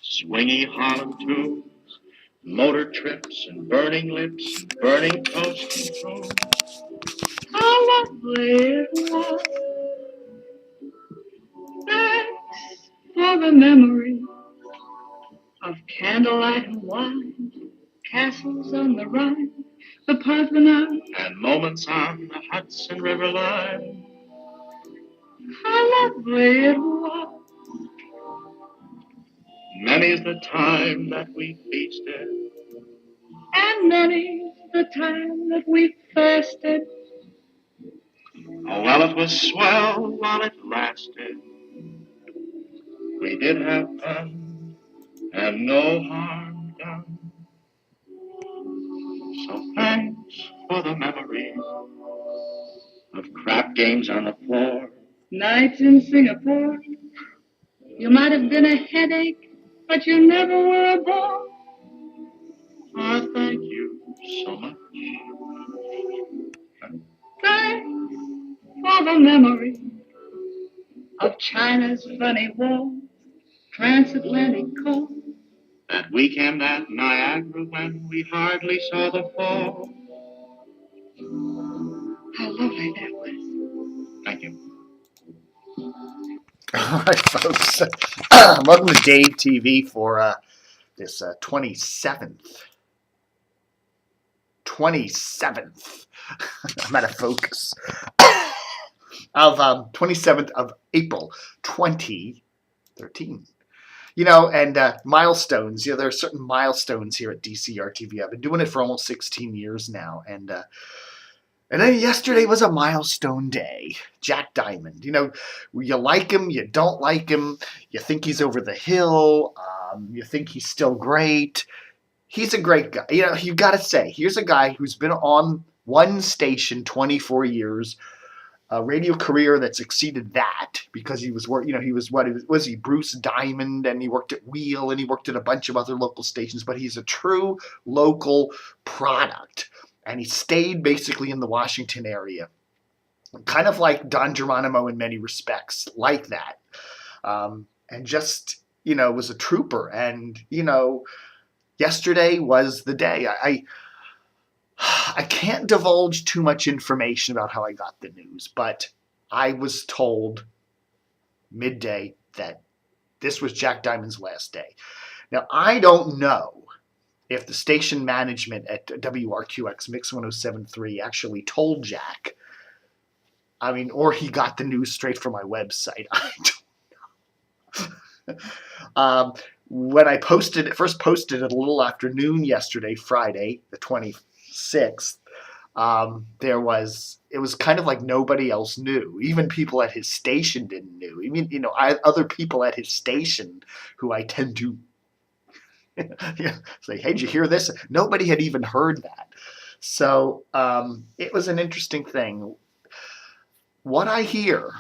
Swingy Harlem tunes, motor trips and burning lips and burning toast control. How lovely it was. Thanks for the memory of candlelight and wine, castles on the Rhine, the Parthenon, and moments on the Hudson River line. How lovely it was. Many's the time that we feasted, and many's the time that we fasted. Oh, well, it was swell while it lasted. We did have fun, and no harm done. So thanks for the memories of crap games on the floor, nights in Singapore. You might have been a headache, but you never were a bore. Oh, thank you so much. Thanks for the memory of China's funny walls, transatlantic calls. That weekend at Niagara when we hardly saw the fall. How lovely that was. Thank you. All right, folks. Welcome to Dave TV for this 27th. I'm out of focus. Of 27th of April, 2013. You know, and milestones. You know, there are certain milestones here at DCRTV. I've been doing it for almost 16 years now, and then yesterday was a milestone day. Jack Diamond. You know, you like him, you don't like him, you think he's over the hill, you think he's still great. He's a great guy. You know, you got to say, here's a guy who's been on one station 24 years, a radio career that's exceeded that because he was, you know, he was was he Bruce Diamond, and he worked at Wheel, and he worked at a bunch of other local stations, but he's a true local product. And he stayed basically in the Washington area, kind of like Don Geronimo in many respects, like that. And just, you know, was a trooper. And, you know, yesterday was the day. I can't divulge too much information about how I got the news, but I was told midday that this was Jack Diamond's last day. Now, I don't know if the station management at WRQX Mix 107.3 actually told Jack, I mean, or he got the news straight from my website. I don't know. When I first posted it a little after noon yesterday, Friday, the 26th, it was kind of like nobody else knew. Even people at his station didn't know. I mean, you know, other people at his station who I tend to yeah, say, hey, did you hear this? Nobody had even heard that. So it was an interesting thing. What I hear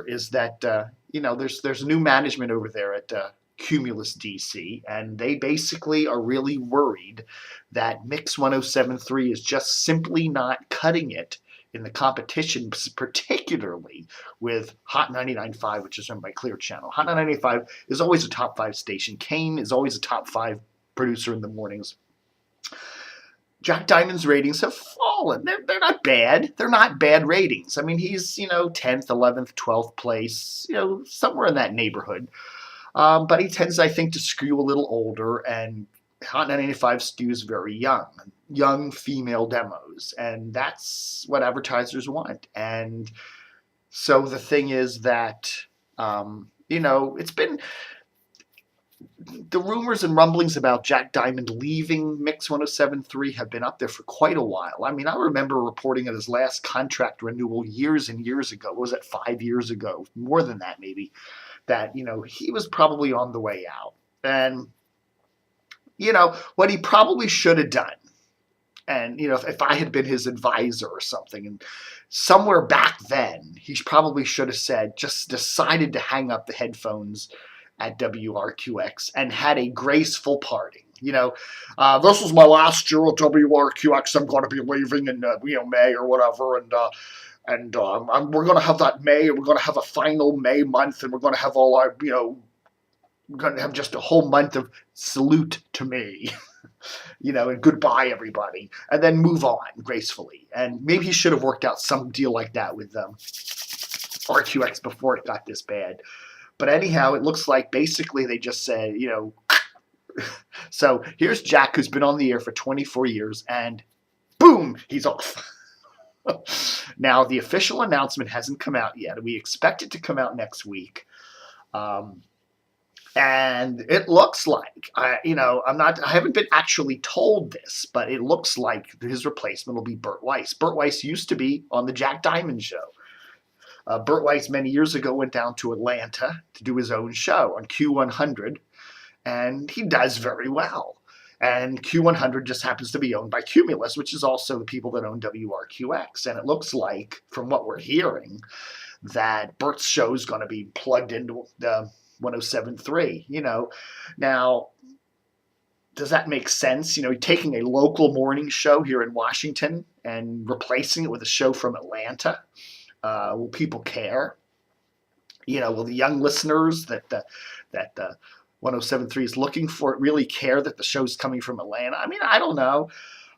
is that you know, there's new management over there at Cumulus DC, and they basically are really worried that Mix 107.3 is just simply not cutting it in the competition, particularly with Hot 99.5, which is run by Clear Channel. Hot 99.5 is always a top 5 station. Kane is always a top 5 producer in the mornings. Jack Diamond's ratings have fallen. They're not bad. They're not bad ratings. I mean, he's, you know, 10th, 11th, 12th place, you know, somewhere in that neighborhood. But he tends, I think, to skew a little older, and Hot 95 skews very young female demos, and that's what advertisers want. And so the thing is that, you know, it's been the rumors and rumblings about Jack Diamond leaving Mix 107.3 have been up there for quite a while. I mean, I remember reporting at his last contract renewal years and years ago. What was it, 5 years ago? More than that, maybe. That, you know, he was probably on the way out. And, you know, what he probably should have done, and, you know, if I had been his advisor or something, and somewhere back then, he probably should have said, just decided to hang up the headphones at WRQX and had a graceful parting. You know, this is my last year at WRQX. I'm going to be leaving in, you know, May or whatever, and we're going to have that May, and we're going to have a final May month, and we're going to have all our, you know, going to have just a whole month of salute to me, and goodbye everybody, and then move on gracefully. And maybe he should have worked out some deal like that with RQX before it got this bad. But anyhow, it looks like basically they just said, so here's Jack, who's been on the air for 24 years, and boom, he's off. Now, the official announcement hasn't come out yet. We expect it to come out next week. And it looks like, I haven't been actually told this, but it looks like his replacement will be Bert Weiss. Bert Weiss used to be on the Jack Diamond Show. Bert Weiss many years ago went down to Atlanta to do his own show on Q100, and he does very well. And Q100 just happens to be owned by Cumulus, which is also the people that own WRQX. And it looks like, from what we're hearing, that Bert's show is going to be plugged into the 107.3. Now, does that make sense? Taking a local morning show here in Washington and replacing it with a show from Atlanta. Will people care? Will the young listeners that the 107.3 is looking for really care that the show's coming from Atlanta? I mean, I don't know.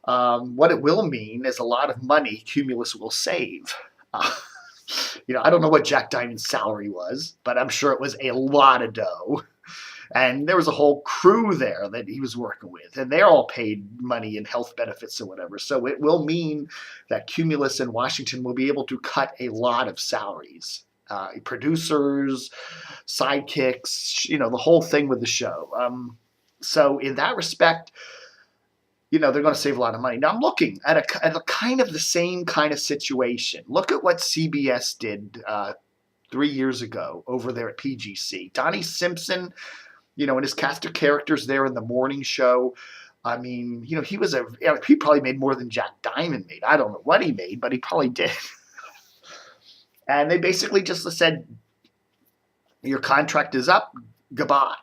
What it will mean is a lot of money Cumulus will save. I don't know what Jack Diamond's salary was, but I'm sure it was a lot of dough. And there was a whole crew there that he was working with, and they're all paid money and health benefits or whatever. So it will mean that Cumulus in Washington will be able to cut a lot of salaries. Producers, sidekicks, the whole thing with the show. So in that respect, they're going to save a lot of money. Now I'm looking at a kind of the same kind of situation. Look at what CBS did 3 years ago over there at PGC. Donnie Simpson, and his cast of characters there in the morning show. I mean, he probably made more than Jack Diamond made. I don't know what he made, but he probably did. And they basically just said, your contract is up, goodbye.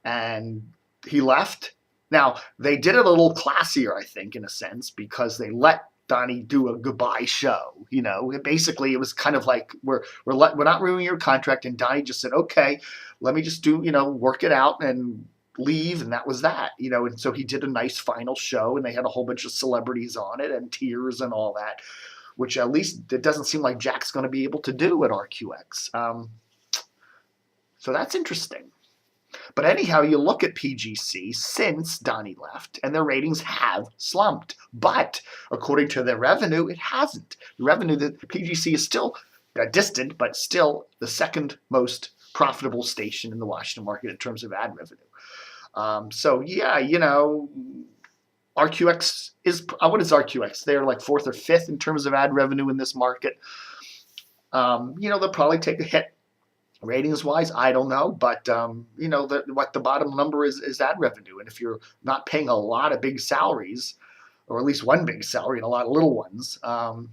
And he left. Now, they did it a little classier, I think, in a sense, because they let Donnie do a goodbye show. Basically, it was kind of like, we're not renewing your contract. And Donnie just said, okay, let me just do, work it out and leave. And that was that, And so he did a nice final show, and they had a whole bunch of celebrities on it and tears and all that, which at least it doesn't seem like Jack's going to be able to do at RQX. So that's interesting. But anyhow, you look at PGC since Donnie left, and their ratings have slumped. But according to their revenue, it hasn't. The revenue that PGC is still distant, but still the second most profitable station in the Washington market in terms of ad revenue. So yeah, RQX is, what is RQX? They're like fourth or fifth in terms of ad revenue in this market. They'll probably take a hit ratings-wise. I don't know, but what the bottom number is ad revenue. And if you're not paying a lot of big salaries, or at least one big salary and a lot of little ones,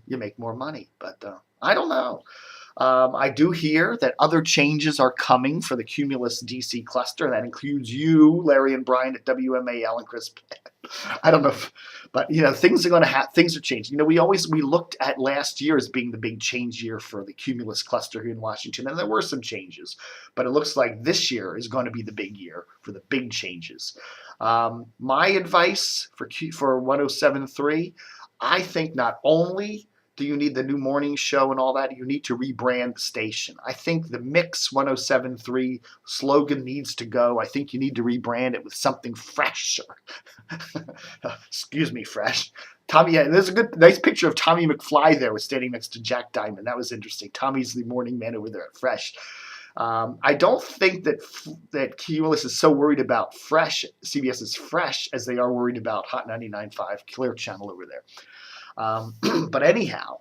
you make more money. But I don't know. I do hear that other changes are coming for the Cumulus DC cluster. That includes you, Larry and Brian at WMAL, and Chris. I don't know, but things are going to happen. Things are changing. We looked at last year as being the big change year for the Cumulus cluster here in Washington, and there were some changes. But it looks like this year is going to be the big year for the big changes. My advice for 107.3, I think not only do you need the new morning show and all that, you need to rebrand the station. I think the Mix 107.3 slogan needs to go. I think you need to rebrand it with something fresher. Excuse me, fresh. Tommy, yeah, there's a nice picture of Tommy McFly there, was standing next to Jack Diamond. That was interesting. Tommy's the morning man over there at Fresh. I don't think that Cumulus is so worried about CBS's Fresh, as they are worried about Hot 99.5 Clear Channel over there. But anyhow,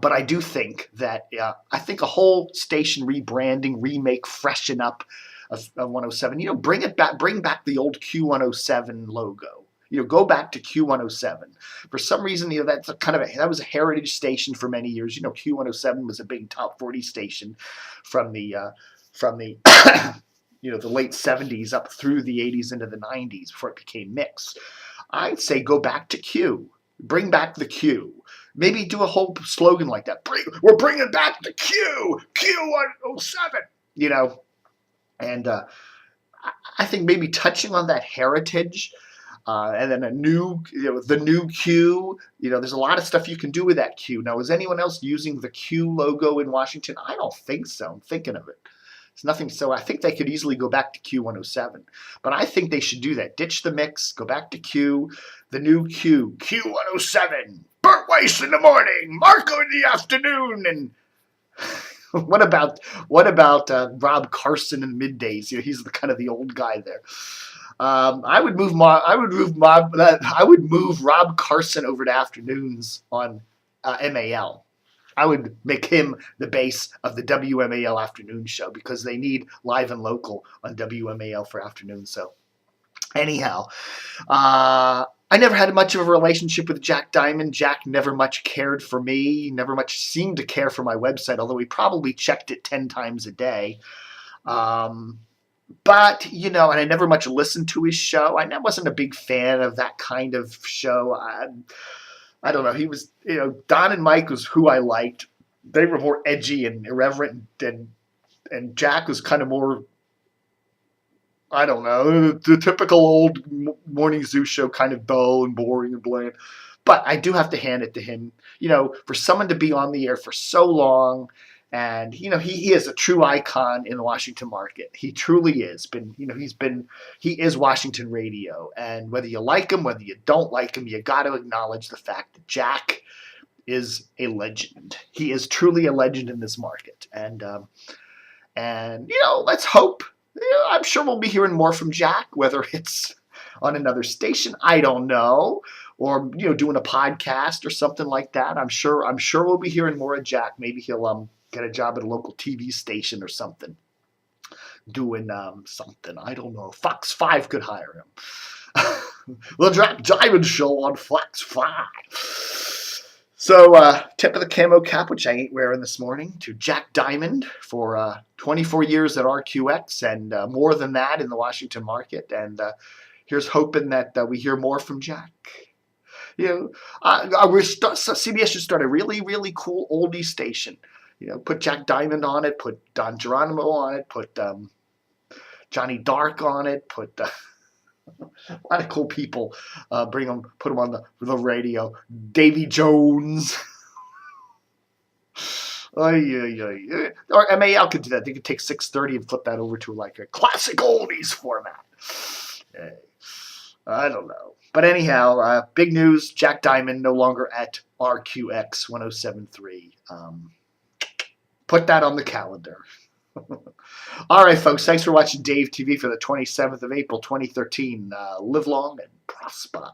I do think that I think a whole station rebranding, remake, freshen up of 107. Bring back the old Q107 logo. Go back to Q107. For some reason, that's that was a heritage station for many years. Q107 was a big top 40 station from the the late 70s up through the 80s into the 90s before it became Mix. I'd say go back to Q. Bring back the Q. Maybe do a whole slogan like that. We're bringing back the Q. Q107. And I think maybe touching on that heritage, and then the new Q. There's a lot of stuff you can do with that Q. Now, is anyone else using the Q logo in Washington? I don't think so. I'm thinking of it. It's nothing. So I think they could easily go back to Q107. But I think they should do that. Ditch the mix. Go back to Q. The new Q. Q107. Bert Weiss in the morning. Marco in the afternoon. And what about Rob Carson in middays? He's kind of the old guy there. I would move Rob Carson over to afternoons on MAL. I would make him the base of the WMAL afternoon show because they need live and local on WMAL for afternoon. So anyhow, I never had much of a relationship with Jack Diamond. Jack never much cared for me, never much seemed to care for my website, although he probably checked it 10 times a day. But, and I never much listened to his show. I wasn't a big fan of that kind of show. I don't know. He was, Don and Mike was who I liked. They were more edgy and irreverent, and Jack was kind of more, I don't know, the typical old morning zoo show, kind of dull and boring and bland. But I do have to hand it to him, for someone to be on the air for so long. And, he is a true icon in the Washington market. He truly is. He is Washington radio. And whether you like him, whether you don't like him, you got to acknowledge the fact that Jack is a legend. He is truly a legend in this market. And let's hope. I'm sure we'll be hearing more from Jack, whether it's on another station, I don't know, or, doing a podcast or something like that. I'm sure we'll be hearing more of Jack. Maybe he'll get a job at a local TV station or something, doing something. I don't know. Fox 5 could hire him. The Jack Diamond Show on Fox 5. So, tip of the camo cap, which I ain't wearing this morning, to Jack Diamond for 24 years at RQX and more than that in the Washington market. And here's hoping that we hear more from Jack. CBS should start a really, really cool oldie station. Put Jack Diamond on it, put Don Geronimo on it, put Johnny Dark on it, put a lot of cool people. Put them on the radio. Davy Jones. Or MAL could do that. They could take 6:30 and flip that over to like a classic oldies format. I don't know. But anyhow, big news. Jack Diamond no longer at RQX 107.3. Put that on the calendar. All right, folks. Thanks for watching Dave TV for the 27th of April, 2013. Live long and prosper.